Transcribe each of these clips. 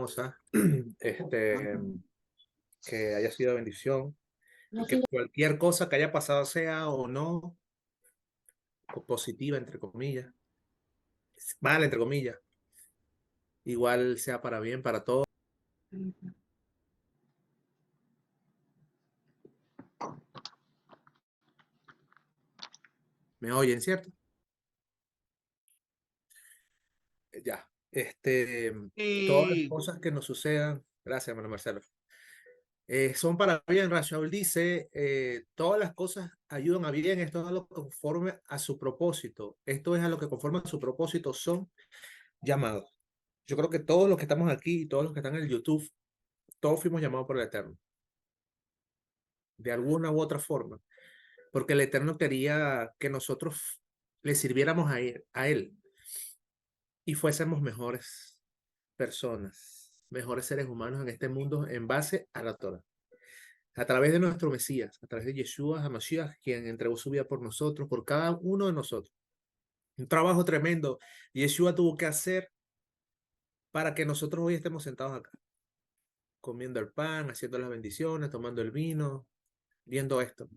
hermosa, que haya sido bendición y que cualquier cosa que haya pasado sea o no positiva, entre comillas, mala, entre comillas, igual sea para bien, para todos. ¿Me oyen, cierto? Ya. Todas las Y cosas que nos sucedan, gracias, hermano Marcelo, son para bien. Rafael dice, todas las cosas ayudan a bien, esto es a lo que conforme a su propósito, esto es a lo que conforme a su propósito son llamados. Yo creo que todos los que estamos aquí, todos los que están en el YouTube, todos fuimos llamados por el Eterno, de alguna u otra forma, porque el Eterno quería que nosotros le sirviéramos a él y fuésemos mejores personas, mejores seres humanos en este mundo en base a la Torah. A través de nuestro Mesías, a través de Yeshua HaMashiach, quien entregó su vida por nosotros, por cada uno de nosotros. Un trabajo tremendo Yeshua tuvo que hacer para que nosotros hoy estemos sentados acá, comiendo el pan, haciendo las bendiciones, tomando el vino, viendo esto,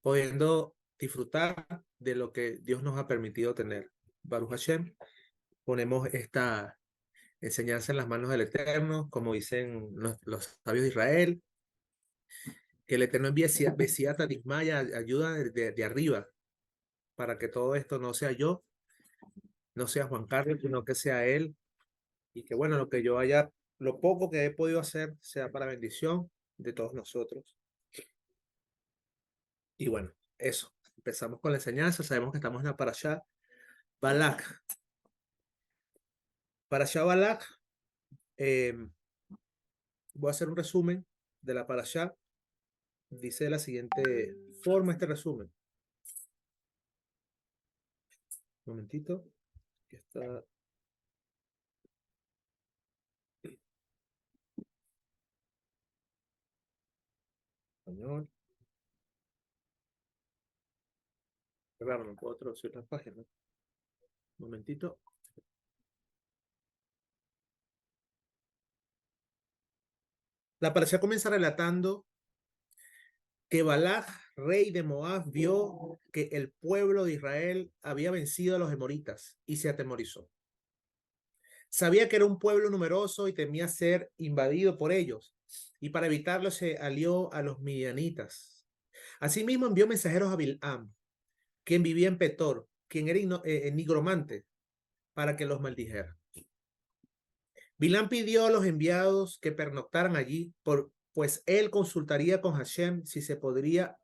pudiendo disfrutar de lo que Dios nos ha permitido tener. Baruch Hashem, ponemos esta enseñanza en las manos del Eterno, como dicen los sabios de Israel, que el Eterno envíe Besiata Dismaya, ayuda de arriba, para que todo esto no sea yo, no sea Juan Carlos, sino que sea él, y que bueno, lo que yo haya, lo poco que he podido hacer, sea para bendición de todos nosotros. Y bueno, eso. Empezamos con la enseñanza. Sabemos que estamos en la Parashá Balak. Parashá Balak, voy a hacer un resumen de la Parashá. Dice de la siguiente forma este resumen. Un momentito. Aquí está. Español. Claro, no puedo traducir las páginas. Un momentito. La Parashá comienza relatando que Balak, rey de Moab, vio que el pueblo de Israel había vencido a los emoritas y se atemorizó. Sabía que era un pueblo numeroso y temía ser invadido por ellos, y para evitarlo se alió a los midianitas. Asimismo envió mensajeros a Bilham, quien vivía en Petor, quien era nigromante, para que los maldijera. Bilham pidió a los enviados que pernoctaran allí, pues él consultaría con Hashem si se podía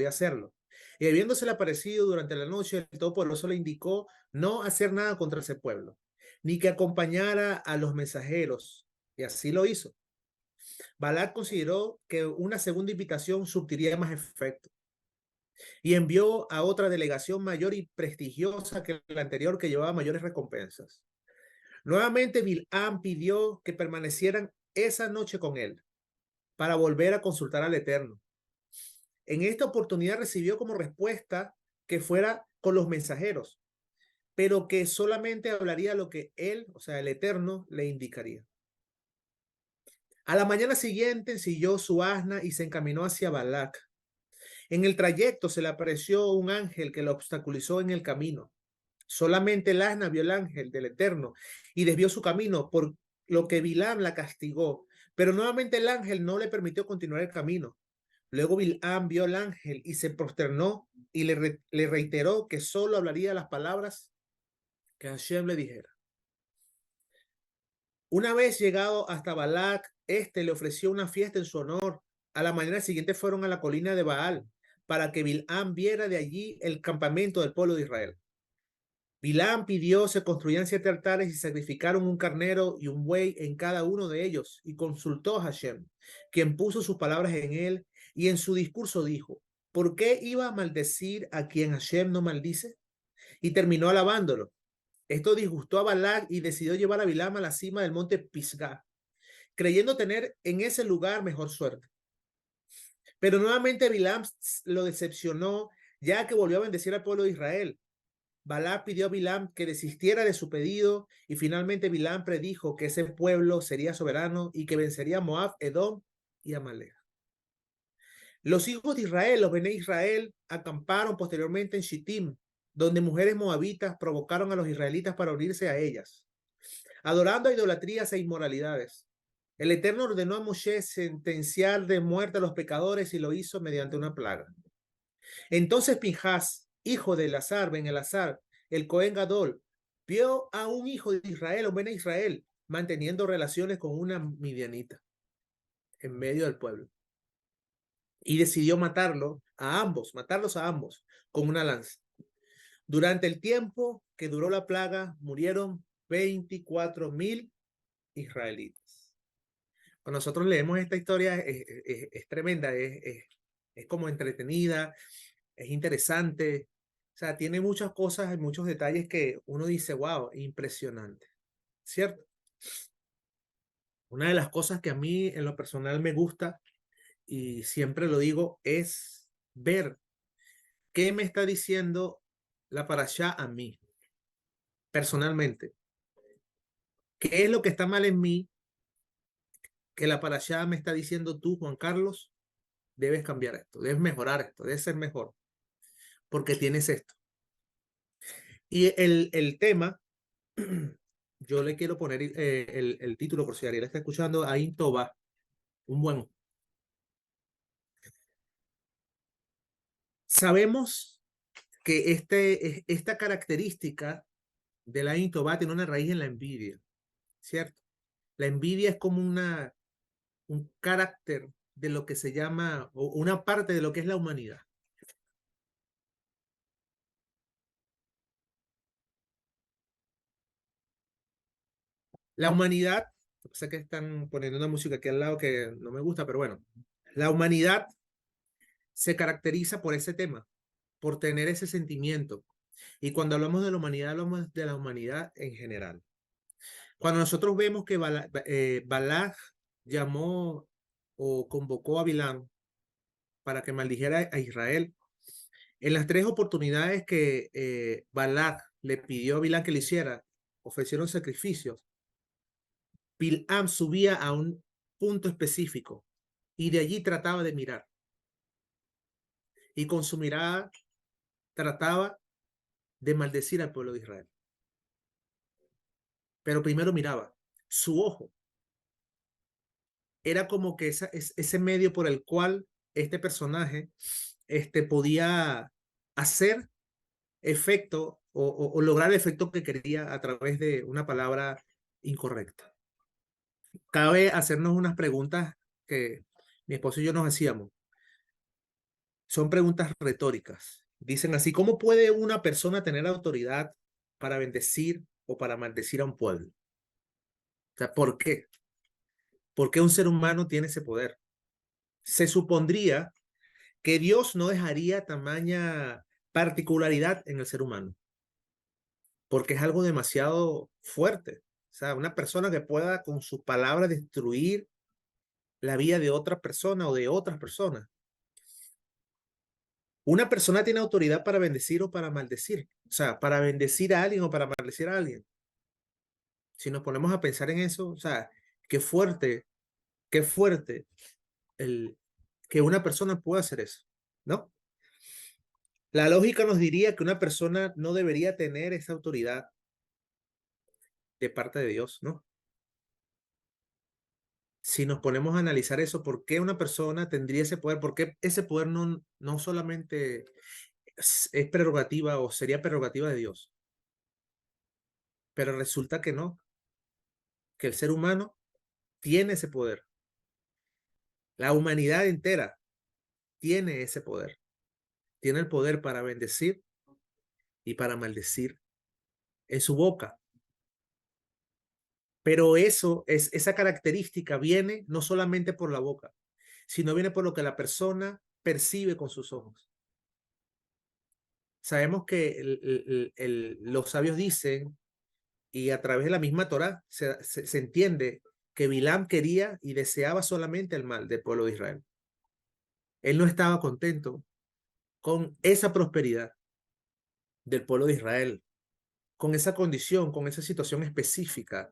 hacerlo. Y habiéndosele aparecido durante la noche, el Todopoderoso le indicó no hacer nada contra ese pueblo, ni que acompañara a los mensajeros, y así lo hizo. Balak consideró que una segunda invitación surtiría más efecto, y envió a otra delegación mayor y prestigiosa que la anterior, que llevaba mayores recompensas. Nuevamente Bilham pidió que permanecieran esa noche con él para volver a consultar al Eterno. En esta oportunidad recibió como respuesta que fuera con los mensajeros, pero que solamente hablaría lo que él, o sea, el Eterno, le indicaría. A la mañana siguiente ensilló su asna y se encaminó hacia Balak. En el trayecto se le apareció un ángel que lo obstaculizó en el camino. Solamente el asna vio el ángel del Eterno y desvió su camino, por lo que Bilam la castigó. Pero nuevamente el ángel no le permitió continuar el camino. Luego Bilam vio al ángel y se prosternó y le reiteró que solo hablaría las palabras que Hashem le dijera. Una vez llegado hasta Balak, este le ofreció una fiesta en su honor. A la mañana siguiente fueron a la colina de Baal para que Bilam viera de allí el campamento del pueblo de Israel. Bilam pidió se construyeran 7 altares y sacrificaron un carnero y un buey en cada uno de ellos, y consultó a Hashem, quien puso sus palabras en él, y en su discurso dijo: ¿por qué iba a maldecir a quien Hashem no maldice? Y terminó alabándolo. Esto disgustó a Balak y decidió llevar a Bilam a la cima del monte Pisgah, creyendo tener en ese lugar mejor suerte. Pero nuevamente Bilam lo decepcionó, ya que volvió a bendecir al pueblo de Israel. Balac pidió a Bilam que desistiera de su pedido y finalmente Bilam predijo que ese pueblo sería soberano y que vencería a Moab, Edom y Amalek. Los hijos de Israel, los Bené Israel, acamparon posteriormente en Shittim, donde mujeres moabitas provocaron a los israelitas para unirse a ellas, adorando a idolatrías e inmoralidades. El Eterno ordenó a Moshe sentenciar de muerte a los pecadores y lo hizo mediante una plaga. Entonces Pinjas, hijo de Elazar, Ben Elazar, el Cohen Gadol, vio a un hijo de Israel, un Bené Israel, manteniendo relaciones con una midianita en medio del pueblo. Y decidió matarlos a ambos, con una lanza. Durante el tiempo que duró la plaga, murieron 24,000 israelitas. Cuando nosotros leemos esta historia, es tremenda, es como entretenida, es interesante. O sea, tiene muchas cosas y muchos detalles que uno dice, wow, impresionante, ¿cierto? Una de las cosas que a mí en lo personal me gusta, y siempre lo digo, es ver qué me está diciendo la parashá a mí, personalmente. ¿Qué es lo que está mal en mí que la parashá me está diciendo tú, Juan Carlos? Debes cambiar esto, debes mejorar esto, debes ser mejor, porque tienes esto. Y el tema, yo le quiero poner el título, por si Ariel está escuchando, Ain Tová, un buen. Sabemos que esta característica de la Ain Tová tiene una raíz en la envidia, ¿cierto? La envidia es como un carácter de lo que se llama, o una parte de lo que es la humanidad. La humanidad, sé que están poniendo una música aquí al lado que no me gusta, pero bueno, la humanidad se caracteriza por ese tema, por tener ese sentimiento. Y cuando hablamos de la humanidad, hablamos de la humanidad en general. Cuando nosotros vemos que Balak llamó o convocó a Bilam para que maldijera a Israel, en las tres oportunidades que Balak le pidió a Bilam que le hiciera, ofrecieron sacrificios. Bilam subía a un punto específico y de allí trataba de mirar. Y con su mirada trataba de maldecir al pueblo de Israel. Pero primero miraba. Su ojo era como que ese medio por el cual este personaje podía hacer efecto o lograr el efecto que quería a través de una palabra incorrecta. Cabe hacernos unas preguntas que mi esposo y yo nos hacíamos. Son preguntas retóricas. Dicen así, ¿cómo puede una persona tener autoridad para bendecir o para maldecir a un pueblo? O sea, ¿por qué? ¿Por qué un ser humano tiene ese poder? Se supondría que Dios no dejaría tamaña particularidad en el ser humano, porque es algo demasiado fuerte. O sea, una persona que pueda con su palabra destruir la vida de otra persona o de otras personas. Una persona tiene autoridad para bendecir o para maldecir. O sea, para bendecir a alguien o para maldecir a alguien. Si nos ponemos a pensar en eso, o sea, qué fuerte el que una persona pueda hacer eso, ¿no? La lógica nos diría que una persona no debería tener esa autoridad de parte de Dios, ¿no? Si nos ponemos a analizar eso, ¿por qué una persona tendría ese poder? ¿Por qué ese poder no solamente es prerrogativa o sería prerrogativa de Dios? Pero resulta que no, que el ser humano tiene ese poder. La humanidad entera tiene ese poder. Tiene el poder para bendecir y para maldecir en su boca. Pero esa característica viene no solamente por la boca, sino viene por lo que la persona percibe con sus ojos. Sabemos que los sabios dicen, y a través de la misma Torá se entiende que Bilam quería y deseaba solamente el mal del pueblo de Israel. Él no estaba contento con esa prosperidad del pueblo de Israel. con esa condición, con esa situación específica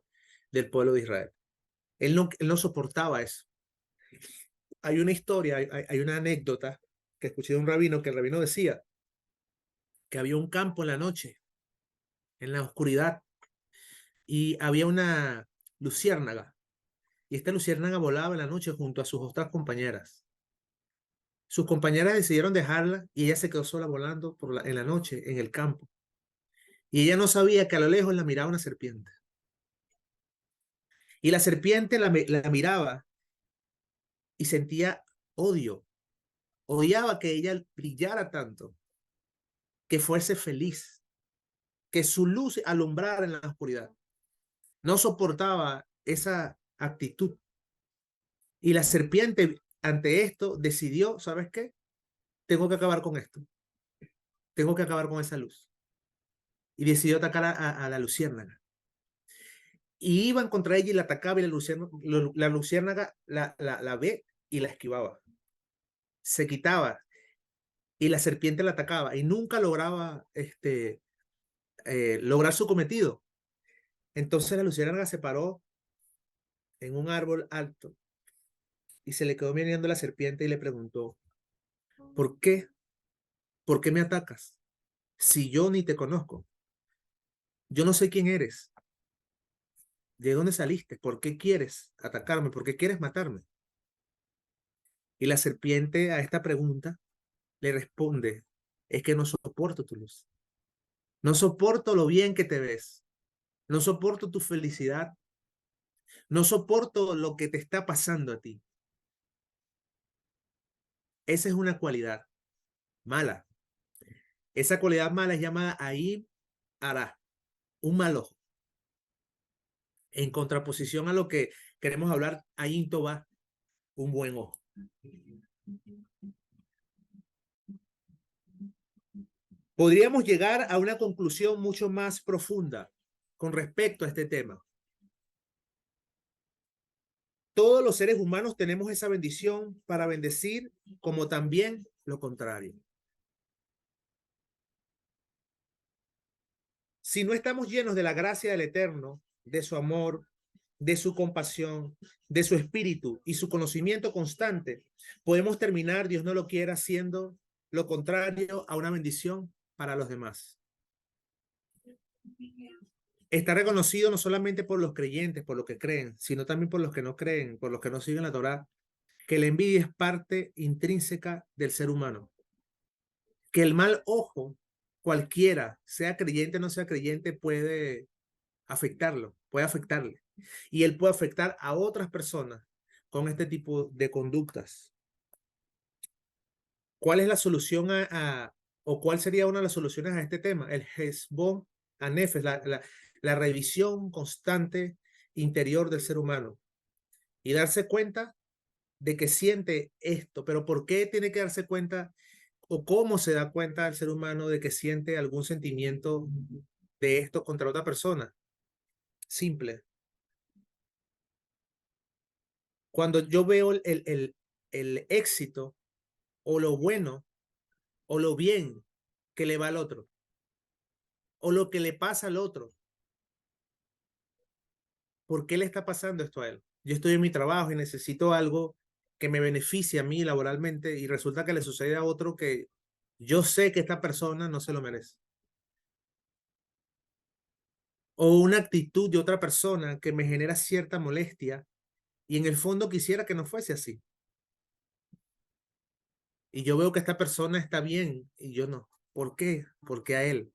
del pueblo de Israel. Él no soportaba eso. Hay una historia, hay una anécdota que escuché de un rabino, que el rabino decía que había un campo en la noche, en la oscuridad, y había una luciérnaga, y esta luciérnaga volaba en la noche junto a sus otras compañeras. Sus compañeras decidieron dejarla y ella se quedó sola volando en la noche en el campo. Y ella no sabía que a lo lejos la miraba una serpiente. Y la serpiente la miraba y sentía odio. Odiaba que ella brillara tanto, que fuese feliz, que su luz alumbrara en la oscuridad. No soportaba esa actitud. Y la serpiente, ante esto, decidió, ¿sabes qué? Tengo que acabar con esto. Tengo que acabar con esa luz. Y decidió atacar a la luciérnaga. Y iban contra ella y la atacaba, y la luciérnaga la ve y la esquivaba. Se quitaba y la serpiente la atacaba y nunca lograba lograr su cometido. Entonces la luciérnaga se paró en un árbol alto y se le quedó mirando la serpiente y le preguntó, ¿por qué? ¿Por qué me atacas? Si yo ni te conozco, yo no sé quién eres, de dónde saliste, ¿por qué quieres atacarme? ¿Por qué quieres matarme? Y la serpiente a esta pregunta le responde, es que no soporto tu luz, no soporto lo bien que te ves, no soporto tu felicidad, no soporto lo que te está pasando a ti. Esa es una cualidad mala. Esa cualidad mala es llamada Ain Ara, un mal ojo. En contraposición a lo que queremos hablar, Ain Toba, un buen ojo. Podríamos llegar a una conclusión mucho más profunda con respecto a este tema. Todos los seres humanos tenemos esa bendición para bendecir, como también lo contrario. Si no estamos llenos de la gracia del Eterno, de su amor, de su compasión, de su espíritu y su conocimiento constante, podemos terminar, Dios no lo quiera, siendo lo contrario a una bendición para los demás. Está reconocido no solamente por los creyentes, por los que creen, sino también por los que no creen, por los que no siguen la Torá, que la envidia es parte intrínseca del ser humano. Que el mal ojo, cualquiera, sea creyente o no sea creyente, puede afectarlo, puede afectarle. Y él puede afectar a otras personas con este tipo de conductas. ¿Cuál es la solución o cuál sería una de las soluciones a este tema? El Hezbon Anefes, la revisión constante interior del ser humano y darse cuenta de que siente esto, pero ¿por qué tiene que darse cuenta o cómo se da cuenta el ser humano de que siente algún sentimiento de esto contra otra persona? Simple. Cuando yo veo el éxito o lo bueno o lo bien que le va al otro o lo que le pasa al otro, ¿por qué le está pasando esto a él? Yo estoy en mi trabajo y necesito algo que me beneficie a mí laboralmente y resulta que le sucede a otro que yo sé que esta persona no se lo merece. O una actitud de otra persona que me genera cierta molestia y en el fondo quisiera que no fuese así. Y yo veo que esta persona está bien y yo no. ¿Por qué? ¿Por qué a él?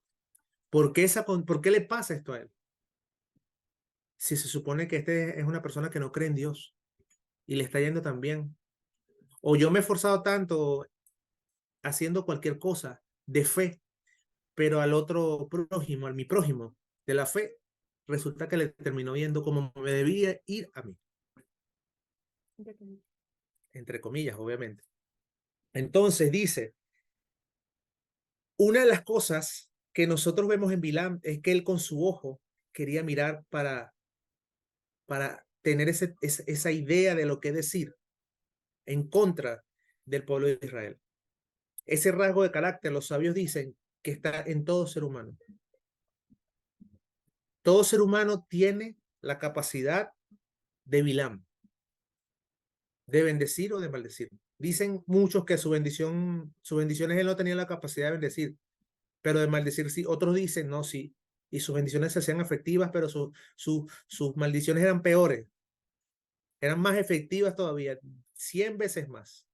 ¿Por qué le pasa esto a él? Si se supone que este es una persona que no cree en Dios y le está yendo tan bien. O yo me he esforzado tanto haciendo cualquier cosa de fe, pero al otro prójimo, al mi prójimo de la fe, resulta que le terminó yendo como me debía ir a mí. Entre comillas, obviamente. Entonces dice, una de las cosas que nosotros vemos en Bilam es que él con su ojo quería mirar para tener esa idea de lo que decir en contra del pueblo de Israel. Ese rasgo de carácter, los sabios dicen que está en todo ser humano. Todo ser humano tiene la capacidad de Bilam, de bendecir o de maldecir. Dicen muchos que sus bendiciones él no tenía la capacidad de bendecir, pero de maldecir sí. Otros dicen, no, sí. Y sus bendiciones se hacían efectivas, pero sus maldiciones eran peores. Eran más efectivas todavía, 100 veces más.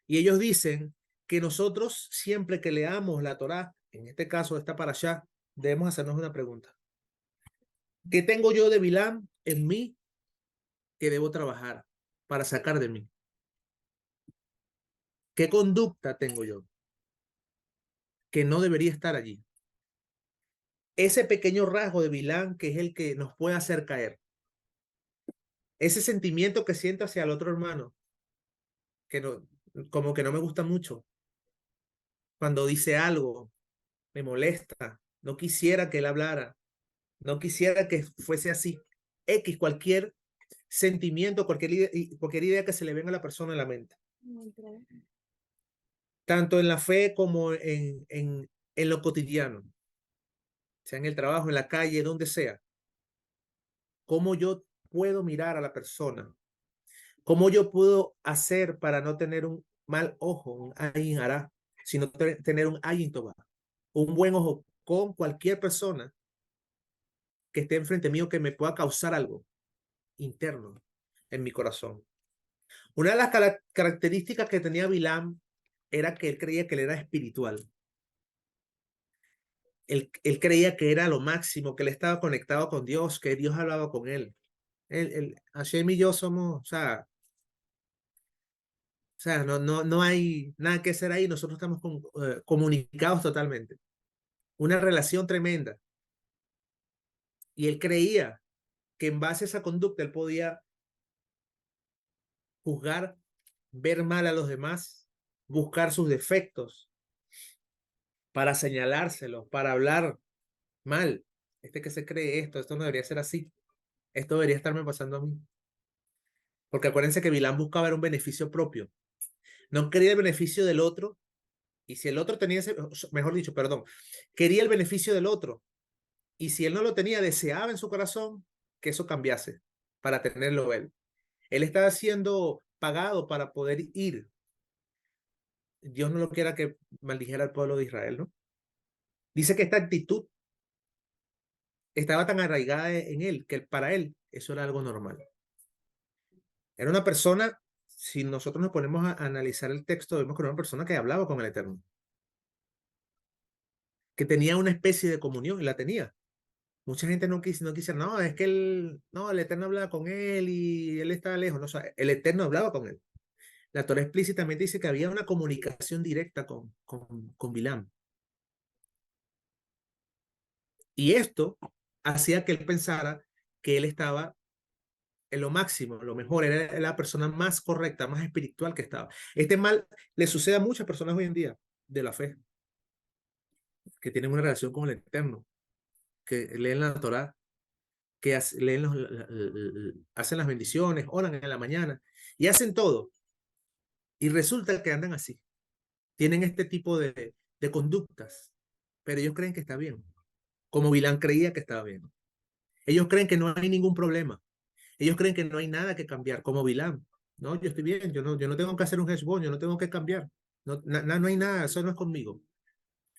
Y ellos dicen que nosotros, siempre que leamos la Torá, en este caso esta parashá, debemos hacernos una pregunta. ¿Qué tengo yo de Bilam en mí que debo trabajar para sacar de mí? ¿Qué conducta tengo yo que no debería estar allí? Ese pequeño rasgo de Bilam que es el que nos puede hacer caer. Ese sentimiento que siento hacia el otro hermano, que no, como que no me gusta mucho. Cuando dice algo, me molesta. No quisiera que él hablara. No quisiera que fuese así. X, cualquier sentimiento, cualquier idea que se le venga a la persona en la mente. Tanto en la fe como en lo cotidiano. Sea en el trabajo, en la calle, donde sea. ¿Cómo yo puedo mirar a la persona? ¿Cómo yo puedo hacer para no tener un mal ojo, un ayin hará, sino tener un ayin toba, un buen ojo con cualquier persona que esté enfrente mío que me pueda causar algo interno en mi corazón? Una de las características que tenía Bilam era que él creía que él era espiritual. Él creía que era lo máximo, que él estaba conectado con Dios, que Dios hablaba con él. Hashem y yo somos, no hay nada que hacer ahí, nosotros estamos comunicados totalmente. Una relación tremenda. Y él creía que en base a esa conducta él podía juzgar, ver mal a los demás, buscar sus defectos para señalárselos, para hablar mal. Este que se cree esto no debería ser así. Esto debería estarme pasando a mí. Porque acuérdense que Bilán buscaba ver un beneficio propio. No quería el beneficio del otro. Y si el otro tenía ese, mejor dicho, perdón, quería el beneficio del otro. Y si él no lo tenía, deseaba en su corazón que eso cambiase para tenerlo él. Él estaba siendo pagado para poder ir. Dios no lo quiera que maldijera al pueblo de Israel, ¿no? Dice que esta actitud estaba tan arraigada en él que para él eso era algo normal. Era una persona, si nosotros nos ponemos a analizar el texto, vemos que era una persona que hablaba con el Eterno, que tenía una especie de comunión y la tenía. Mucha gente no quisiera, no, es que el Eterno hablaba con él y él estaba lejos. No, o sea, el Eterno hablaba con él. La Torah explícitamente dice que había una comunicación directa con Bilam. Y esto hacía que él pensara que él estaba en lo máximo, lo mejor, era la persona más correcta, más espiritual que estaba. Este mal le sucede a muchas personas hoy en día de la fe, que tienen una relación con el Eterno, que leen la Torah, que hacen las bendiciones, oran en la mañana y hacen todo. Y resulta que andan así. Tienen este tipo de conductas, pero ellos creen que está bien, como Bilán creía que estaba bien. Ellos creen que no hay ningún problema. Ellos creen que no hay nada que cambiar, como Bilán. No, yo estoy bien, yo no tengo que hacer un heshbon, yo no tengo que cambiar. No hay nada, eso no es conmigo.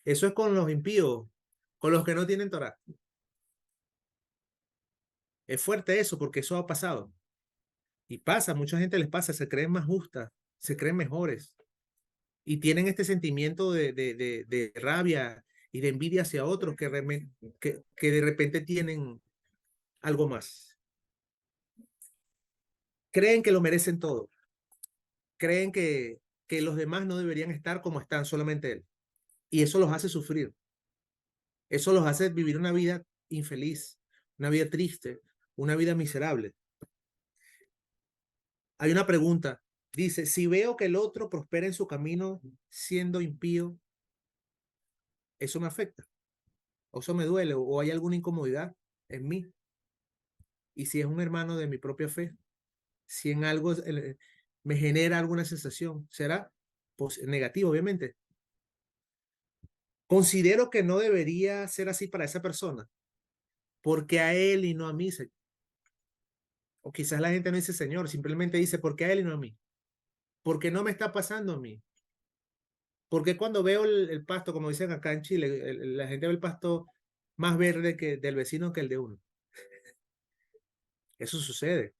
Eso es con los impíos, con los que no tienen Torah. Es fuerte eso, porque eso ha pasado. Y pasa, mucha gente les pasa, se creen más justas, se creen mejores. Y tienen este sentimiento de rabia y de envidia hacia otros que de repente tienen algo más. Creen que lo merecen todo. Creen que los demás no deberían estar como están, solamente él. Y eso los hace sufrir. Eso los hace vivir una vida infeliz, una vida triste, una vida miserable. Hay una pregunta. Dice, si veo que el otro prospera en su camino siendo impío, ¿eso me afecta? ¿O eso me duele? ¿O hay alguna incomodidad en mí? Y si es un hermano de mi propia fe, si en algo me genera alguna sensación, será pues, negativo, obviamente. Considero que no debería ser así para esa persona. ¿Por qué a él y no a mí? O quizás la gente no dice Señor, simplemente dice, ¿por qué a él y no a mí? ¿Por qué no me está pasando a mí? Porque cuando veo el pasto, como dicen acá en Chile, la gente ve el pasto más verde que del vecino que el de uno. Eso sucede.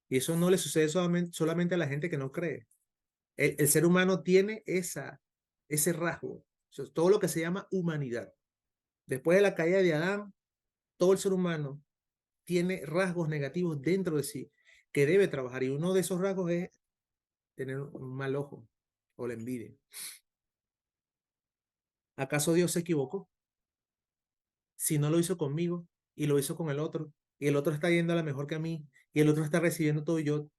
Y eso no le sucede solamente a la gente que no cree. El ser humano tiene ese rasgo. Eso es todo lo que se llama humanidad. Después de la caída de Adán, todo el ser humano tiene rasgos negativos dentro de sí que debe trabajar. Y uno de esos rasgos es tener un mal ojo o la envidia. ¿Acaso Dios se equivocó? Si no lo hizo conmigo y lo hizo con el otro, y el otro está yendo a la mejor que a mí, y el otro está recibiendo todo y yo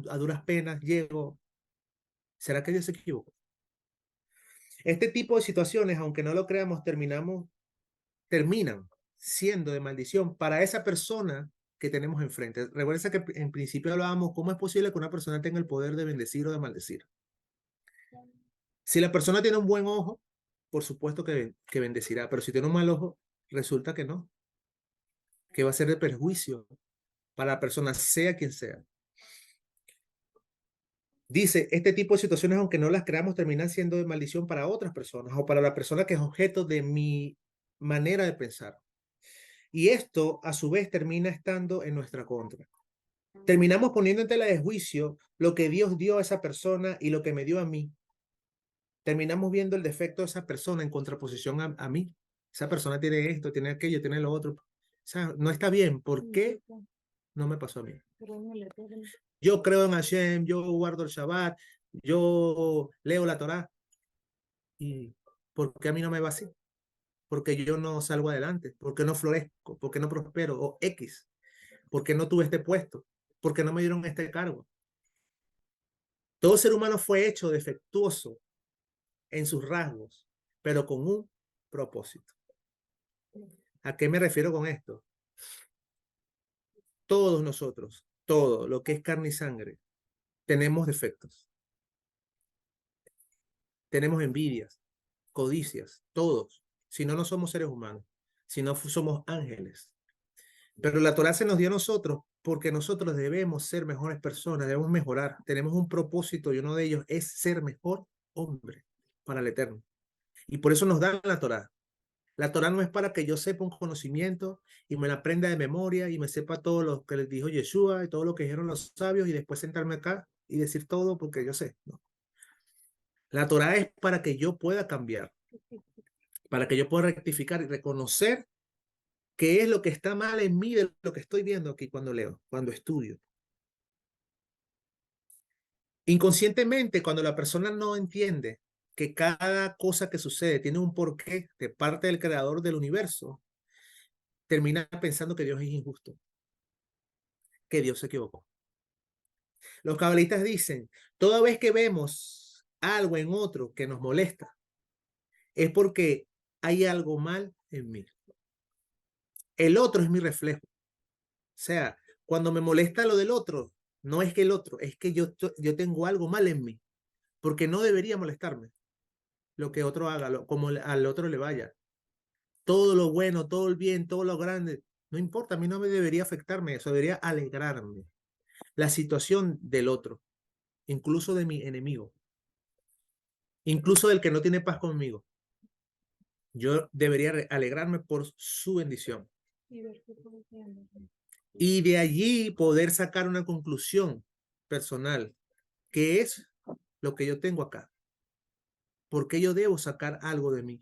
a duras penas llego, ¿será que Dios se equivocó? Este tipo de situaciones, aunque no lo creamos, terminan siendo de maldición para esa persona que tenemos enfrente. Recuerda que en principio hablábamos cómo es posible que una persona tenga el poder de bendecir o de maldecir. Si la persona tiene un buen ojo, por supuesto que bendecirá, pero si tiene un mal ojo, resulta que no, que va a ser de perjuicio para la persona, sea quien sea. Dice, este tipo de situaciones, aunque no las creamos, terminan siendo de maldición para otras personas o para la persona que es objeto de mi manera de pensar. Y esto, a su vez, termina estando en nuestra contra. Terminamos poniendo en tela de juicio lo que Dios dio a esa persona y lo que me dio a mí. Terminamos viendo el defecto de esa persona en contraposición a mí. Esa persona tiene esto, tiene aquello, tiene lo otro. O sea, no está bien. ¿Por qué no me pasó a mí? Yo creo en Hashem, yo guardo el Shabbat, yo leo la Torá. ¿Y por qué a mí no me va así? Porque yo no salgo adelante, porque no florezco, porque no prospero, o X, porque no tuve este puesto, porque no me dieron este cargo. Todo ser humano fue hecho defectuoso en sus rasgos, pero con un propósito. ¿A qué me refiero con esto? Todos nosotros, todo lo que es carne y sangre, tenemos defectos, tenemos envidias, codicias, todos. Si no, no somos seres humanos, si no somos ángeles. Pero la Torah se nos dio a nosotros porque nosotros debemos ser mejores personas, debemos mejorar. Tenemos un propósito y uno de ellos es ser mejor hombre para el Eterno. Y por eso nos dan la Torah. La Torah no es para que yo sepa un conocimiento y me la aprenda de memoria y me sepa todo lo que les dijo Yeshua y todo lo que dijeron los sabios y después sentarme acá y decir todo porque yo sé. No. La Torah es para que yo pueda cambiar, para que yo pueda rectificar y reconocer qué es lo que está mal en mí de lo que estoy viendo aquí cuando leo, cuando estudio. Inconscientemente, cuando la persona no entiende que cada cosa que sucede tiene un porqué de parte del creador del universo, termina pensando que Dios es injusto, que Dios se equivocó. Los cabalistas dicen, toda vez que vemos algo en otro que nos molesta, es porque hay algo mal en mí. El otro es mi reflejo. O sea, cuando me molesta lo del otro, no es que el otro, es que yo tengo algo mal en mí, porque no debería molestarme lo que otro haga, como al otro le vaya. Todo lo bueno, todo el bien, todo lo grande, no importa, a mí no me debería afectarme eso, debería alegrarme. La situación del otro, incluso de mi enemigo, incluso del que no tiene paz conmigo. Yo debería alegrarme por su bendición. Y de allí poder sacar una conclusión personal, que es lo que yo tengo acá. ¿Por qué yo debo sacar algo de mí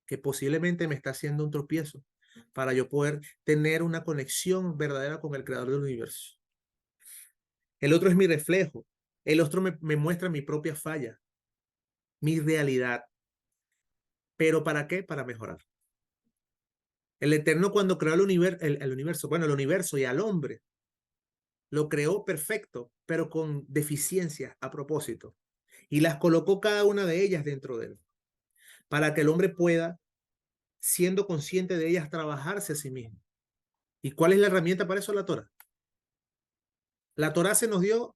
que posiblemente me está haciendo un tropiezo para yo poder tener una conexión verdadera con el creador del universo? El otro es mi reflejo. El otro me muestra mi propia falla, mi realidad. ¿Pero para qué? Para mejorar. El Eterno cuando creó el universo, bueno, el universo y al hombre, lo creó perfecto, pero con deficiencias a propósito. Y las colocó cada una de ellas dentro de él, para que el hombre pueda, siendo consciente de ellas, trabajarse a sí mismo. ¿Y cuál es la herramienta para eso? La Torah. La Torah se nos dio,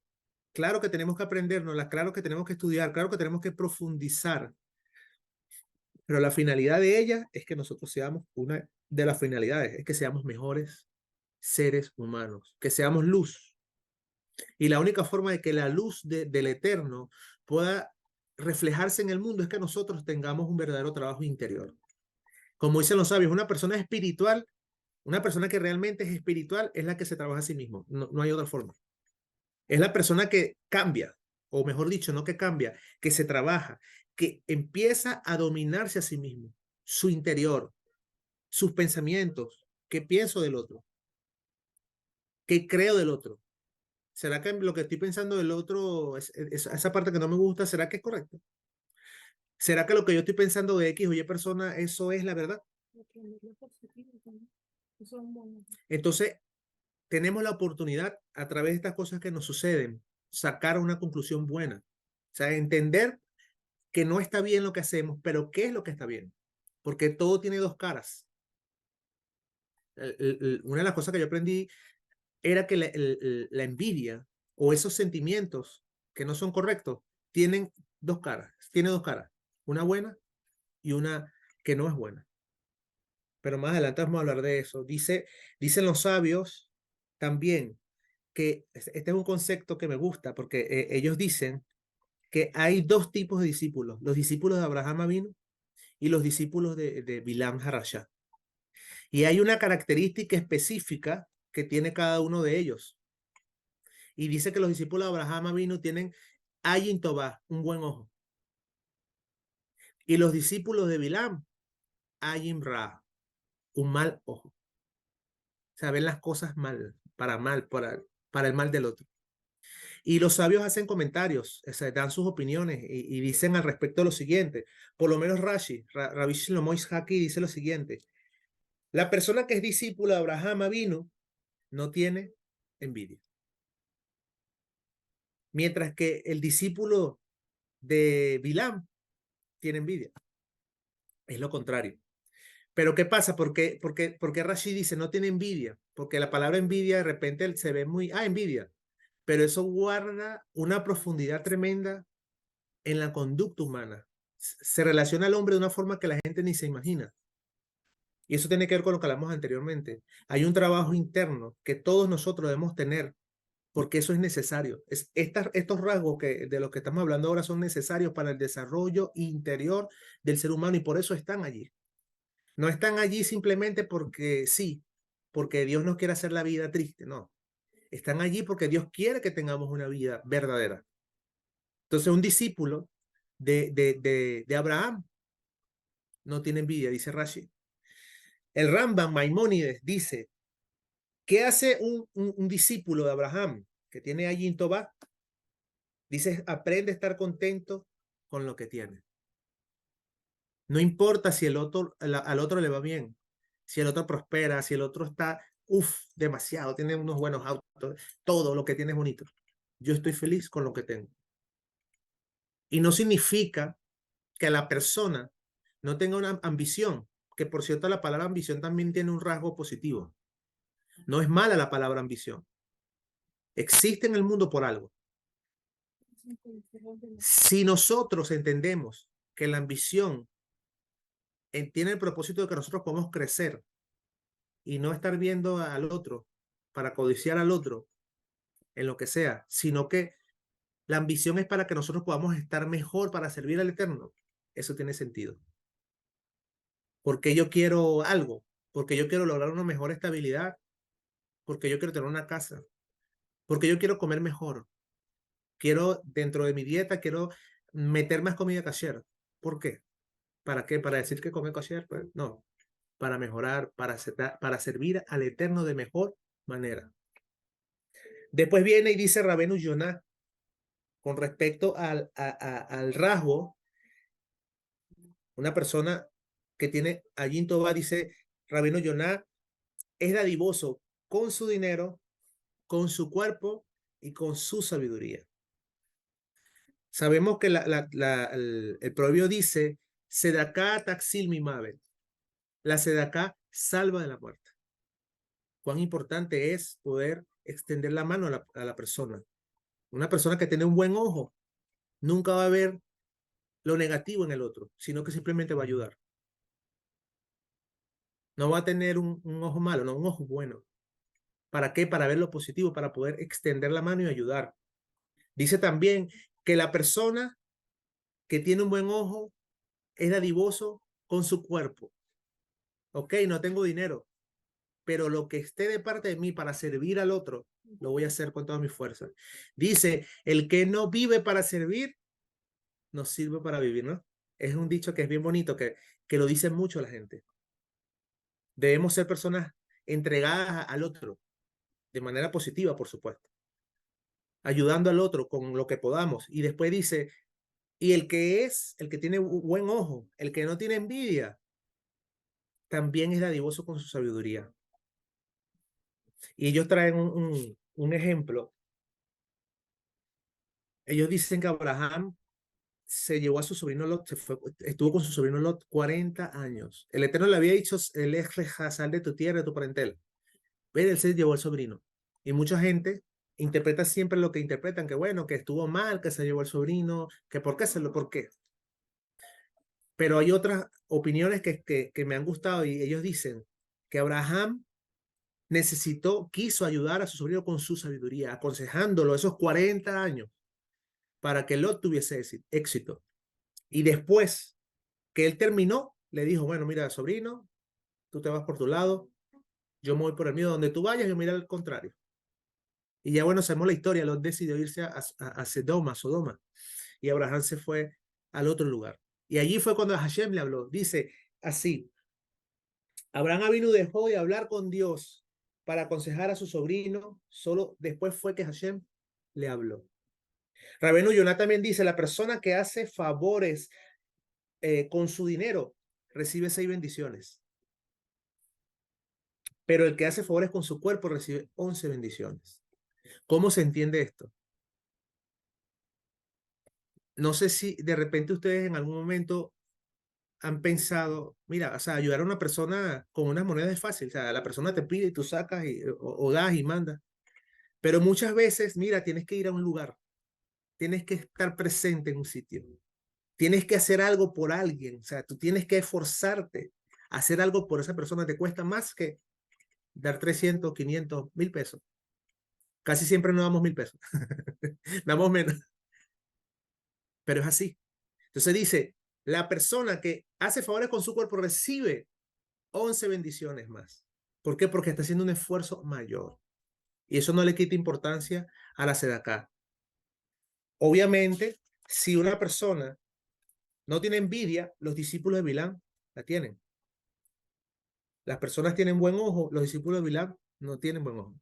claro que tenemos que aprendernos, claro que tenemos que estudiar, claro que tenemos que profundizar Pero la finalidad de ella es que nosotros seamos, una de las finalidades es que seamos mejores seres humanos, que seamos luz. Y la única forma de que la luz del Eterno pueda reflejarse en el mundo es que nosotros tengamos un verdadero trabajo interior. Como dicen los sabios, una persona espiritual, una persona que realmente es espiritual, es la que se trabaja a sí mismo. No, no hay otra forma. Es la persona que cambia, o mejor dicho, no que cambia, que se trabaja, que empieza a dominarse a sí mismo, su interior, sus pensamientos, qué pienso del otro, qué creo del otro. ¿Será que lo que estoy pensando del otro, esa parte que no me gusta, será que es correcto? ¿Será que lo que yo estoy pensando de X o Y persona, eso es la verdad? Entonces, tenemos la oportunidad, a través de estas cosas que nos suceden, sacar una conclusión buena. O sea, entender que no está bien lo que hacemos, pero ¿qué es lo que está bien? Porque todo tiene dos caras. Una de las cosas que yo aprendí era que la envidia o esos sentimientos que no son correctos tienen dos caras. Tiene dos caras. Una buena y una que no es buena. Pero más adelante vamos a hablar de eso. Dicen los sabios también que este es un concepto que me gusta porque ellos dicen que hay dos tipos de discípulos, los discípulos de Abraham Avinu y los discípulos de Bilam Harashá. Y hay una característica específica que tiene cada uno de ellos. Y dice que los discípulos de Abraham Avinu tienen Ayin Tobá, un buen ojo. Y los discípulos de Bilam, Ayin Ra, un mal ojo. O sea, ven las cosas mal, para el mal del otro. Y los sabios hacen comentarios, o sea, dan sus opiniones y dicen al respecto lo siguiente. Por lo menos Rabbi Shlomo Ishaki dice lo siguiente. La persona que es discípula de Abraham Avinu no tiene envidia. Mientras que el discípulo de Bilam tiene envidia. Es lo contrario. Pero ¿qué pasa? ¿Por qué Rashi dice no tiene envidia? Porque la palabra envidia de repente se ve muy, envidia. Pero eso guarda una profundidad tremenda en la conducta humana. Se relaciona al hombre de una forma que la gente ni se imagina. Y eso tiene que ver con lo que hablamos anteriormente. Hay un trabajo interno que todos nosotros debemos tener porque eso es necesario. Estos rasgos de los que estamos hablando ahora son necesarios para el desarrollo interior del ser humano y por eso están allí. No están allí simplemente porque sí, porque Dios nos quiere hacer la vida triste, no. Están allí porque Dios quiere que tengamos una vida verdadera. Entonces, un discípulo de Abraham no tiene envidia, dice Rashi. El Rambam Maimónides dice, ¿qué hace un discípulo de Abraham que tiene allí en Tobá? Dice, aprende a estar contento con lo que tiene. No importa si al otro le va bien, si el otro prospera, si el otro está, demasiado, tiene unos buenos autos, todo lo que tiene es bonito. Yo estoy feliz con lo que tengo. Y no significa que la persona no tenga una ambición, que por cierto la palabra ambición también tiene un rasgo positivo. No es mala la palabra ambición. Existe en el mundo por algo. Si nosotros entendemos que la ambición tiene el propósito de que nosotros podamos crecer y no estar viendo al otro para codiciar al otro en lo que sea, sino que la ambición es para que nosotros podamos estar mejor para servir al Eterno, eso tiene sentido. Porque yo quiero algo, porque yo quiero lograr una mejor estabilidad, porque yo quiero tener una casa, porque yo quiero comer mejor, quiero dentro de mi dieta, quiero meter más comida kasher. ¿Por qué? ¿Para qué? ¿Para decir que come kasher? Pues no, para mejorar, para servir al Eterno de mejor manera. Después viene y dice Rabenu Yonah con respecto al rasgo, una persona que tiene allí en Toba, dice Rabenu Yonah, es dadivoso con su dinero, con su cuerpo y con su sabiduría. Sabemos que el proverbio dice, Sedaká taxil mi mabel. La sedaká salva de la muerte. Cuán importante es poder extender la mano a la persona. Una persona que tiene un buen ojo nunca va a ver lo negativo en el otro, sino que simplemente va a ayudar. No va a tener un ojo malo, no, un ojo bueno. ¿Para qué? Para ver lo positivo, para poder extender la mano y ayudar. Dice también que la persona que tiene un buen ojo es dadivoso con su cuerpo. Ok, no tengo dinero, pero lo que esté de parte de mí para servir al otro, lo voy a hacer con todas mis fuerzas. Dice, el que no vive para servir, no sirve para vivir, ¿no? Es un dicho que es bien bonito, que lo dice mucho la gente. Debemos ser personas entregadas al otro, de manera positiva, por supuesto, ayudando al otro con lo que podamos. Y después dice, y el que tiene buen ojo, el que no tiene envidia, también es dadivoso con su sabiduría. Y ellos traen un ejemplo. Ellos dicen que Abraham se llevó a su sobrino Lot, estuvo con su sobrino Lot 40 años. El Eterno le había dicho, él es sal de tu tierra, de tu parentela. Pero él se llevó al sobrino. Y mucha gente interpreta siempre lo que interpretan, que bueno, que estuvo mal, que se llevó al sobrino, que por qué. Pero hay otras opiniones que me han gustado y ellos dicen que Abraham quiso ayudar a su sobrino con su sabiduría, aconsejándolo esos 40 años para que Lot tuviese éxito. Y después que él terminó, le dijo, bueno, mira, sobrino, tú te vas por tu lado, yo me voy por el mío, donde tú vayas, yo mira al contrario. Y ya bueno, sabemos la historia, Lot decidió irse a Sodoma, y Abraham se fue al otro lugar. Y allí fue cuando Hashem le habló. Dice así, Abraham vino y dejó de hablar con Dios para aconsejar a su sobrino, solo después fue que Hashem le habló. Rabenu Yonah también dice, la persona que hace favores con su dinero recibe 6 bendiciones, pero el que hace favores con su cuerpo recibe 11 bendiciones. ¿Cómo se entiende esto? No sé si de repente ustedes en algún momento han pensado, mira, o sea, ayudar a una persona con unas monedas es fácil, o sea, la persona te pide y tú sacas o das y mandas, pero muchas veces, mira, tienes que ir a un lugar, tienes que estar presente en un sitio, tienes que hacer algo por alguien, o sea, tú tienes que esforzarte, hacer algo por esa persona te cuesta más que dar 300, 500, 1000 pesos. Casi siempre no damos 1000 pesos, damos menos, pero es así. Entonces dice, la persona que hace favores con su cuerpo recibe 11 bendiciones más. ¿Por qué? Porque está haciendo un esfuerzo mayor. Y eso no le quita importancia a la sedacá. Obviamente, si una persona no tiene envidia, los discípulos de Bilán la tienen. Las personas tienen buen ojo, los discípulos de Bilán no tienen buen ojo.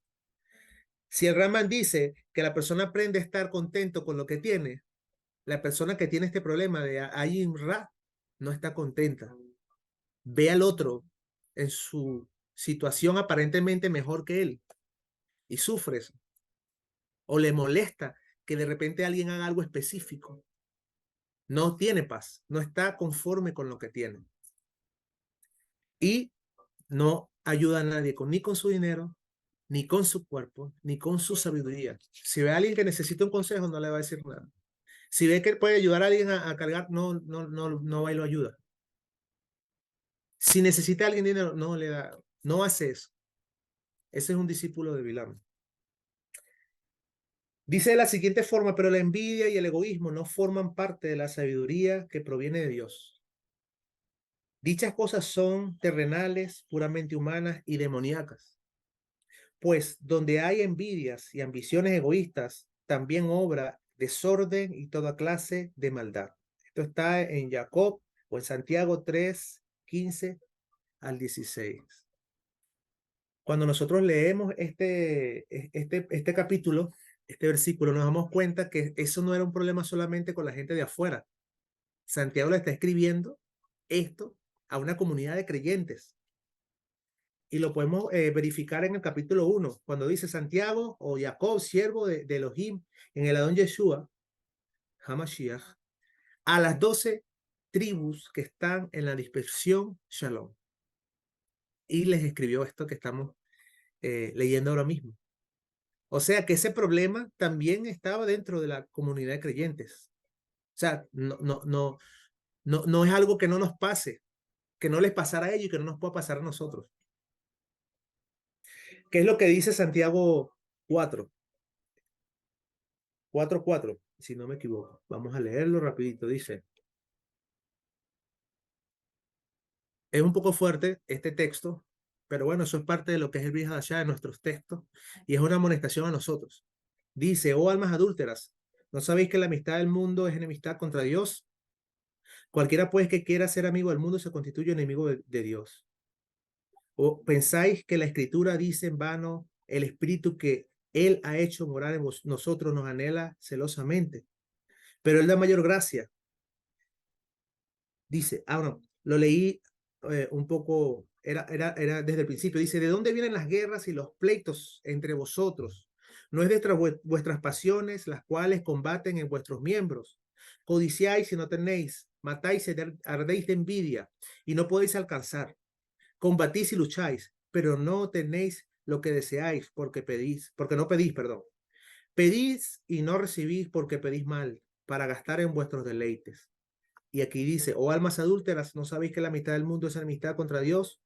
Si el Raman dice que la persona aprende a estar contento con lo que tiene, la persona que tiene este problema de Ayin Ra no está contenta. Ve al otro en su situación aparentemente mejor que él y sufre eso. O le molesta que de repente alguien haga algo específico. No tiene paz, no está conforme con lo que tiene. Y no ayuda a nadie ni con su dinero, ni con su cuerpo, ni con su sabiduría. Si ve a alguien que necesita un consejo, no le va a decir nada. Si ve que puede ayudar a alguien a cargar, no va y lo ayuda. Si necesita a alguien dinero, no le da, no hace eso. Ese es un discípulo de Bilam. Dice de la siguiente forma, pero la envidia y el egoísmo no forman parte de la sabiduría que proviene de Dios. Dichas cosas son terrenales, puramente humanas y demoníacas. Pues donde hay envidias y ambiciones egoístas, también obra desorden y toda clase de maldad. Esto está en Jacob o en Santiago 3:15 al 16. Cuando nosotros leemos este capítulo, este versículo, nos damos cuenta que eso no era un problema solamente con la gente de afuera. Santiago le está escribiendo esto a una comunidad de creyentes. Y lo podemos verificar en el capítulo 1, cuando dice Santiago o Jacob, siervo de Elohim, en el Adón Yeshua, Hamashiach, a las 12 tribus que están en la dispersión Shalom. Y les escribió esto que estamos leyendo ahora mismo. O sea que ese problema también estaba dentro de la comunidad de creyentes. O sea, no es algo que no nos pase, que no les pasara a ellos y que no nos pueda pasar a nosotros. ¿Qué es lo que dice Santiago 4? 4:4, si no me equivoco. Vamos a leerlo rapidito. Dice, es un poco fuerte este texto, pero bueno, eso es parte de lo que es el Brit Hadashah de nuestros textos y es una amonestación a nosotros. Dice, oh almas adúlteras, ¿no sabéis que la amistad del mundo es enemistad contra Dios? Cualquiera pues que quiera ser amigo del mundo se constituye enemigo de Dios. ¿O pensáis que la Escritura dice en vano el Espíritu que Él ha hecho morar en nosotros nos anhela celosamente? Pero Él da mayor gracia. Dice, no, lo leí un poco, era desde el principio. Dice, ¿de dónde vienen las guerras y los pleitos entre vosotros? ¿No es de vuestras pasiones las cuales combaten en vuestros miembros? Codiciáis y no tenéis, matáis y ardéis de envidia y no podéis alcanzar. Combatís y lucháis, pero no tenéis lo que deseáis porque no pedís, perdón. Pedís y no recibís porque pedís mal, para gastar en vuestros deleites. Y aquí dice, oh almas adúlteras, ¿no sabéis que la mitad del mundo es enemistad contra Dios?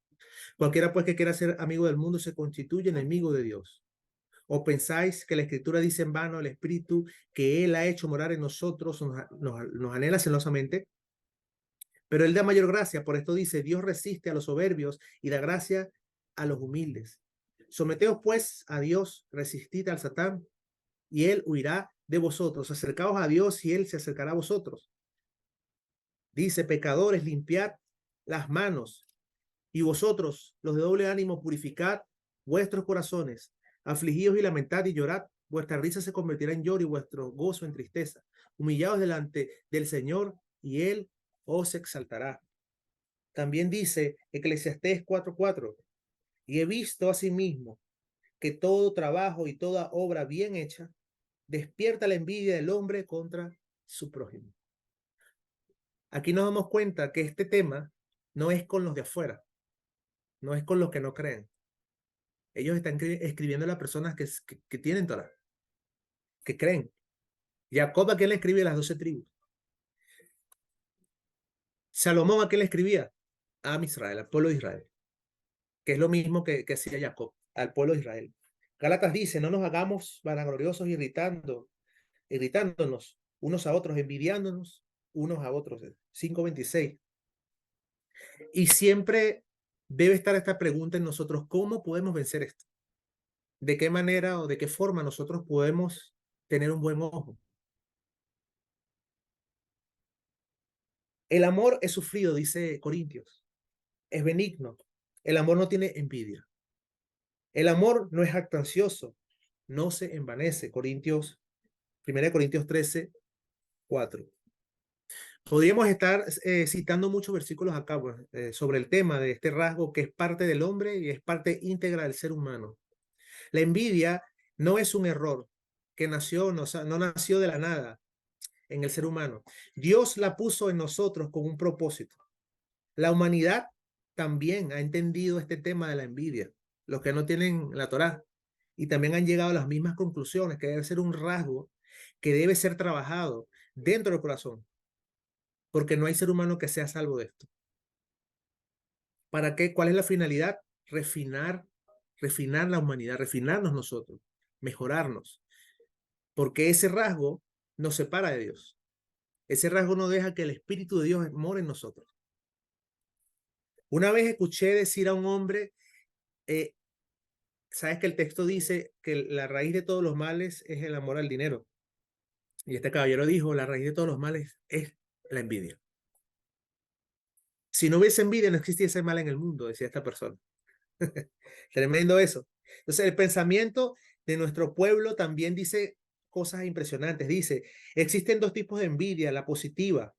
Cualquiera pues que quiera ser amigo del mundo se constituye enemigo de Dios. ¿O pensáis que la Escritura dice en vano el Espíritu que Él ha hecho morar en nosotros nos anhela celosamente? Pero Él da mayor gracia, por esto dice, Dios resiste a los soberbios y da gracia a los humildes. Someteos pues a Dios, resistid al Satán y Él huirá de vosotros. Acercaos a Dios y Él se acercará a vosotros. Dice, pecadores, limpiad las manos, y vosotros, los de doble ánimo, purificad vuestros corazones, afligidos y lamentad y llorad, vuestra risa se convertirá en lloro y vuestro gozo en tristeza. Humillados delante del Señor y Él os exaltará. También dice Eclesiastés 4:4, y he visto asimismo que todo trabajo y toda obra bien hecha despierta la envidia del hombre contra su prójimo. Aquí nos damos cuenta que este tema no es con los de afuera, no es con los que no creen. Ellos están escribiendo a las personas que tienen Torah, que creen. Jacob, ¿a quién le escribía las 12 tribus? Salomón, ¿a quién le escribía? A Israel, al pueblo de Israel, que es lo mismo que hacía Jacob, al pueblo de Israel. Gálatas dice, no nos hagamos vanagloriosos irritándonos unos a otros, envidiándonos unos a otros. 5:26. Y siempre debe estar esta pregunta en nosotros, ¿cómo podemos vencer esto? ¿De qué manera o de qué forma nosotros podemos tener un buen ojo? El amor es sufrido, dice Corintios, es benigno. El amor no tiene envidia. El amor no es jactancioso, no se envanece. 1 Corintios 13:4. Podríamos estar citando muchos versículos acá pues, sobre el tema de este rasgo que es parte del hombre y es parte íntegra del ser humano. La envidia no es un error que no nació de la nada en el ser humano. Dios la puso en nosotros con un propósito. La humanidad también ha entendido este tema de la envidia, los que no tienen la Torá, y también han llegado a las mismas conclusiones, que debe ser un rasgo que debe ser trabajado dentro del corazón, porque no hay ser humano que sea salvo de esto. ¿Para qué? ¿Cuál es la finalidad? Refinar la humanidad, refinarnos nosotros, mejorarnos, porque ese rasgo nos separa de Dios. Ese rasgo no deja que el Espíritu de Dios more en nosotros. Una vez escuché decir a un hombre, sabes que el texto dice que la raíz de todos los males es el amor al dinero. Y este caballero dijo, la raíz de todos los males es la envidia. Si no hubiese envidia, no existiese mal en el mundo, decía esta persona. Tremendo eso. Entonces, el pensamiento de nuestro pueblo también dice cosas impresionantes. Dice, existen dos tipos de envidia, la positiva,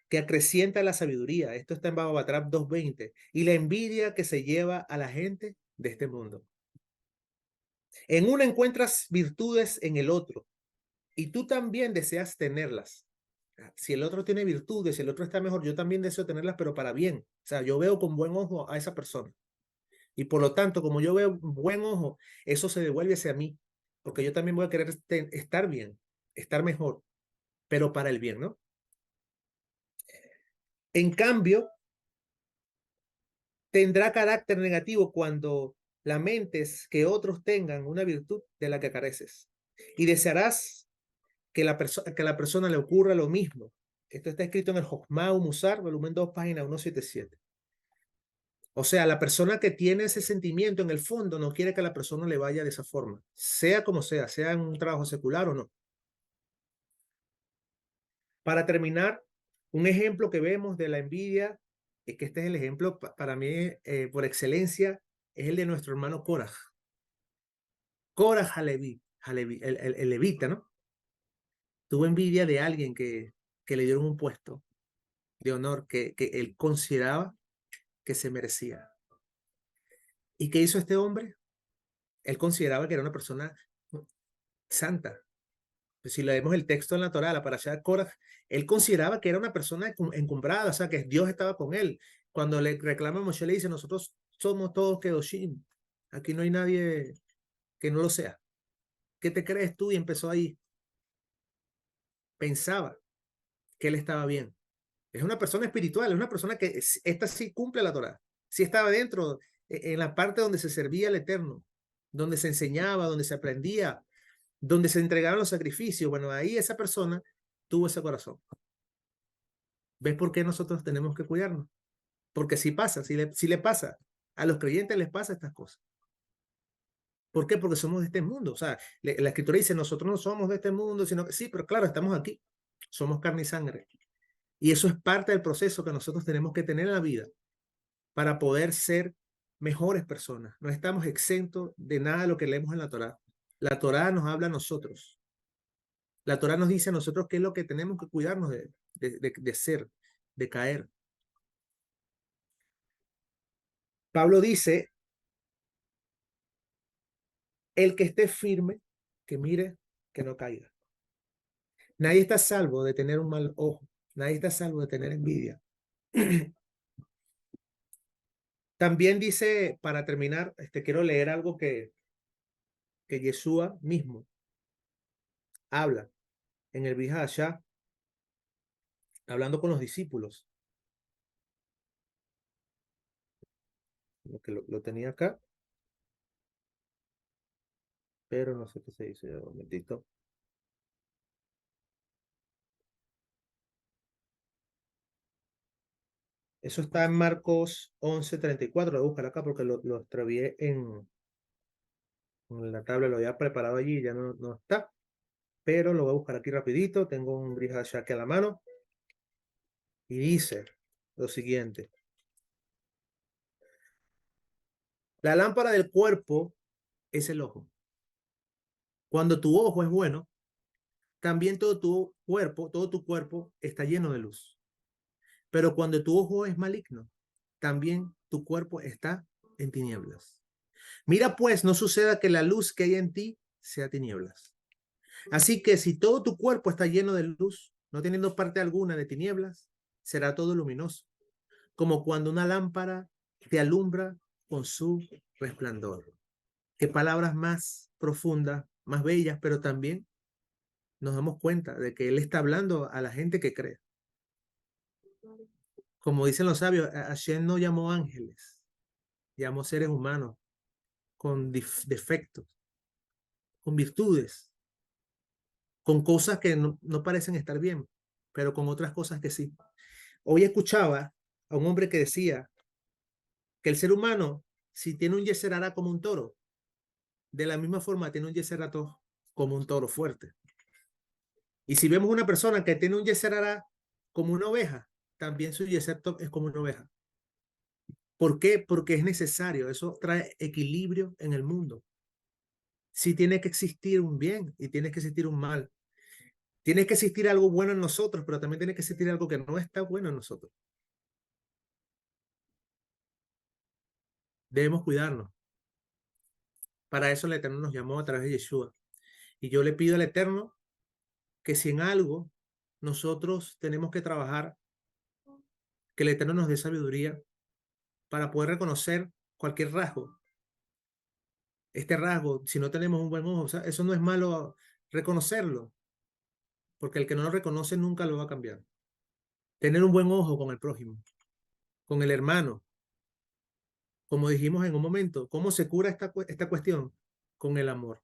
que acrecienta la sabiduría. Esto está en Baba Batrap 2:20. Y la envidia que se lleva a la gente de este mundo. En una encuentras virtudes en el otro y tú también deseas tenerlas. Si el otro tiene virtudes, si el otro está mejor, yo también deseo tenerlas, pero para bien. O sea, yo veo con buen ojo a esa persona. Y por lo tanto, como yo veo buen ojo, eso se devuelve hacia mí, porque yo también voy a querer estar bien, estar mejor, pero para el bien, ¿no? En cambio, tendrá carácter negativo cuando lamentes que otros tengan una virtud de la que careces. Y desearás que que a la persona le ocurra lo mismo. Esto está escrito en el Jochma Musar, volumen 2, página 177. O sea, la persona que tiene ese sentimiento en el fondo no quiere que a la persona le vaya de esa forma, sea como sea en un trabajo secular o no. Para terminar, un ejemplo que vemos de la envidia, es que este es el ejemplo para mí por excelencia, es el de nuestro hermano Korah. Korah Halevi, el levita, ¿no? Tuvo envidia de alguien que le dieron un puesto de honor que él consideraba que se merecía. ¿Y qué hizo este hombre? Él consideraba que era una persona santa. Si leemos el texto en la Torá, la parashá de Korah, él consideraba que era una persona encumbrada, o sea, que Dios estaba con él. Cuando le reclama a Moshe, le dice, nosotros somos todos Kedoshim. Aquí no hay nadie que no lo sea. ¿Qué te crees tú? Y empezó ahí. Pensaba que él estaba bien. Es una persona espiritual, es una persona que esta sí cumple la Torá. Sí estaba dentro, en la parte donde se servía al Eterno, donde se enseñaba, donde se aprendía, donde se entregaban los sacrificios. Bueno, ahí esa persona tuvo ese corazón. ¿Ves por qué nosotros tenemos que cuidarnos? Porque si pasa, si le pasa, a los creyentes les pasa estas cosas. ¿Por qué? Porque somos de este mundo. O sea, la escritura dice, nosotros no somos de este mundo, sino que sí, pero claro, estamos aquí. Somos carne y sangre. Y eso es parte del proceso que nosotros tenemos que tener en la vida para poder ser mejores personas. No estamos exentos de nada de lo que leemos en la Torá. La Torá nos habla a nosotros. La Torá nos dice a nosotros qué es lo que tenemos que cuidarnos de ser, de caer. Pablo dice, el que esté firme, que mire, que no caiga. Nadie está salvo de tener un mal ojo. Nadie está salvo de tener envidia. También dice, para terminar, quiero leer algo que Yeshua mismo habla en el Brit Hadashah, hablando con los discípulos. Lo tenía acá, pero no sé qué se dice. Un momentito. Eso está en Marcos 11:34. Lo voy a buscar acá porque lo extravié en la tabla, lo había preparado allí y ya no está. Pero lo voy a buscar aquí rapidito. Tengo un Brit Hadashah aquí a la mano. Y dice lo siguiente. La lámpara del cuerpo es el ojo. Cuando tu ojo es bueno, también todo tu cuerpo está lleno de luz. Pero cuando tu ojo es maligno, también tu cuerpo está en tinieblas. Mira pues, no suceda que la luz que hay en ti sea tinieblas. Así que si todo tu cuerpo está lleno de luz, no teniendo parte alguna de tinieblas, será todo luminoso, como cuando una lámpara te alumbra con su resplandor. Qué palabras más profundas, más bellas, pero también nos damos cuenta de que Él está hablando a la gente que cree. Como dicen los sabios, Hashem no llamó ángeles, llamó seres humanos con defectos, con virtudes, con cosas que no parecen estar bien, pero con otras cosas que sí. Hoy escuchaba a un hombre que decía que el ser humano, si tiene un yeser hará como un toro, de la misma forma tiene un yeser hará como un toro fuerte. Y si vemos una persona que tiene un yeser hará como una oveja, también su yeser es como una oveja. ¿Por qué? Porque es necesario. Eso trae equilibrio en el mundo. Sí tiene que existir un bien y tiene que existir un mal. Tiene que existir algo bueno en nosotros, pero también tiene que existir algo que no está bueno en nosotros. Debemos cuidarnos. Para eso el Eterno nos llamó a través de Yeshua. Y yo le pido al Eterno que si en algo nosotros tenemos que trabajar, que el Eterno nos dé sabiduría para poder reconocer cualquier rasgo. Este rasgo, si no tenemos un buen ojo, o sea, eso no es malo reconocerlo, porque el que no lo reconoce nunca lo va a cambiar. Tener un buen ojo con el prójimo, con el hermano. Como dijimos en un momento, ¿cómo se cura esta cuestión? Con el amor,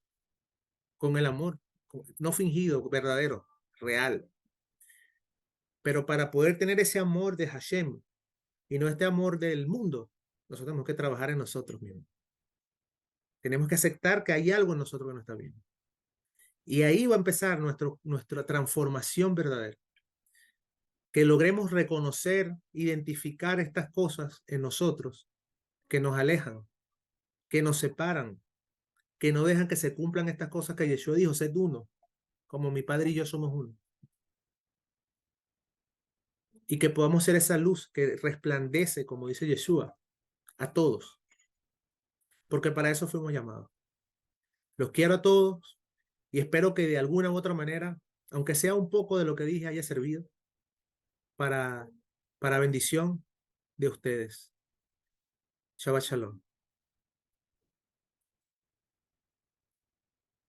con el amor, no fingido, verdadero, real. Pero para poder tener ese amor de Hashem y no este amor del mundo, nosotros tenemos que trabajar en nosotros mismos. Tenemos que aceptar que hay algo en nosotros que no está bien. Y ahí va a empezar nuestra transformación verdadera. Que logremos reconocer, identificar estas cosas en nosotros que nos alejan, que nos separan, que no dejan que se cumplan estas cosas que Yeshua dijo, sed uno, como mi Padre y yo somos uno. Y que podamos ser esa luz que resplandece, como dice Yeshua, a todos, porque para eso fuimos llamados. Los quiero a todos y espero que de alguna u otra manera, aunque sea un poco de lo que dije, haya servido para, para bendición de ustedes. Shabbat Shalom.